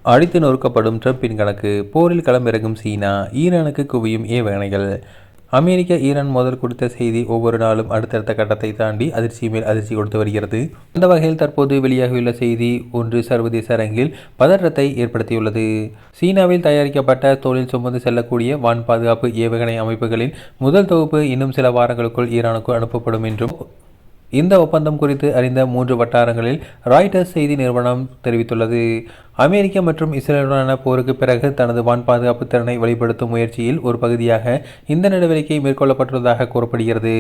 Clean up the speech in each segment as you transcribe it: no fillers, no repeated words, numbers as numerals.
அடித்து நொறுக்கப்படும் ட்ரம்பின் கணக்கு. போரில் களமிறங்கும் சீனா, ஈரானுக்கு குவியும் ஏவுகணைகள். அமெரிக்க ஈரான் மோதல் குறித்த செய்தி ஒவ்வொரு நாளும் அடுத்தடுத்த கட்டத்தை தாண்டி அதிர்ச்சி மேல் அதிர்ச்சி கொடுத்து வருகிறது. அந்த வகையில் தற்போது வெளியாகியுள்ள செய்தி ஒன்று சர்வதேச அரங்கில் பதற்றத்தை ஏற்படுத்தியுள்ளது. சீனாவில் தயாரிக்கப்பட்ட தோளில் சுமந்து செல்லக்கூடிய வான் பாதுகாப்பு ஏவுகணை அமைப்புகளின் முதல் தொகுப்பு இன்னும் சில வாரங்களுக்குள் ஈரானுக்கு அனுப்பப்படும் என்றும் இந்த ஒப்பந்தம் குறித்து அறிந்த 3 வட்டாரங்களில் ராய்ட்டர்ஸ் செய்தி நிறுவனம் தெரிவித்துள்ளது. அமெரிக்கா மற்றும் இஸ்ரேலுடனான போருக்கு பிறகு தனது வான் பாதுகாப்பு திறனை வெளிப்படுத்தும் முயற்சியில் ஒரு பகுதியாக இந்த நடவடிக்கை மேற்கொள்ளப்பட்டுள்ளதாக கூறப்படுகிறது.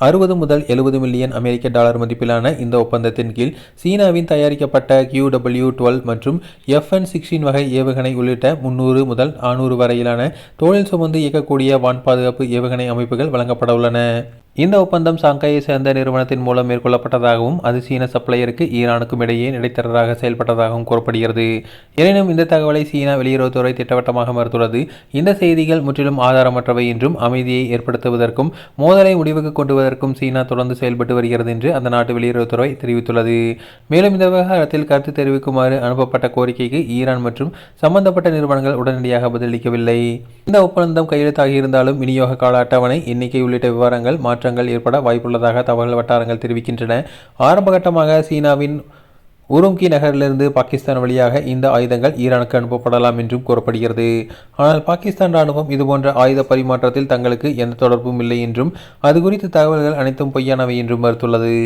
60 முதல் 70 மில்லியன் அமெரிக்க டாலர் மதிப்பிலான இந்த ஒப்பந்தத்தின் கீழ் சீனாவின் தயாரிக்கப்பட்ட QW-12 மற்றும் FN-16 வகை ஏவுகணை உள்ளிட்ட 300 முதல் 400 வரையிலான தோளில் சுமந்து இயக்கக்கூடிய வான் பாதுகாப்பு ஏவுகணை அமைப்புகள் வழங்கப்பட உள்ளன. இந்த ஒப்பந்தம் சாங்காயை சேர்ந்த நிறுவனத்தின் மூலம் மேற்கொள்ளப்பட்டதாகவும் அது சீன சப்ளையருக்கு ஈரானுக்கும் இடையே இடைத்தரகராக செயல்பட்டதாகவும் கூறப்படுகிறது. எனினும் இந்த தகவலை சீனா வெளியுறவுத்துறை திட்டவட்டமாக மறுத்துள்ளது. இந்த செய்திகள் முற்றிலும் ஆதாரமற்றவை என்றும் அமைதியை ஏற்படுத்துவதற்கும் மோதலை முடிவுக்கு கொண்டுவதற்கும் சீனா தொடர்ந்து செயல்பட்டு வருகிறது என்று அந்த நாட்டு வெளியுறவுத்துறை தெரிவித்துள்ளது. மேலும் இந்த விவகாரத்தில் கருத்து தெரிவிக்குமாறு அனுப்பப்பட்ட கோரிக்கைக்கு ஈரான் மற்றும் சம்பந்தப்பட்ட நிறுவனங்கள் உடனடியாக பதிலளிக்கவில்லை. இந்த ஒப்பந்தம் கையெழுத்தாகியிருந்தாலும் விநியோக கால அட்டவணை, எண்ணிக்கை உள்ளிட்ட விவரங்கள் மாற்றங்கள் ஏற்பட வாய்ப்புள்ளதாக தகவல் வட்டாரங்கள் தெரிவிக்கின்றன. ஆரம்பகட்டமாக சீனாவின் உரும்கி நகரிலிருந்து பாகிஸ்தான் வழியாக இந்த ஆயுதங்கள் ஈரானுக்கு அனுப்பப்படலாம் என்றும் கூறப்படுகிறது. ஆனால் பாகிஸ்தான் ராணுவம் இதுபோன்ற ஆயுத பரிமாற்றத்தில் தங்களுக்கு எந்த தொடர்பும் இல்லை என்றும் அது குறித்த தகவல்கள் அனைத்தும் பொய்யானவை என்றும் மறுத்துள்ளது.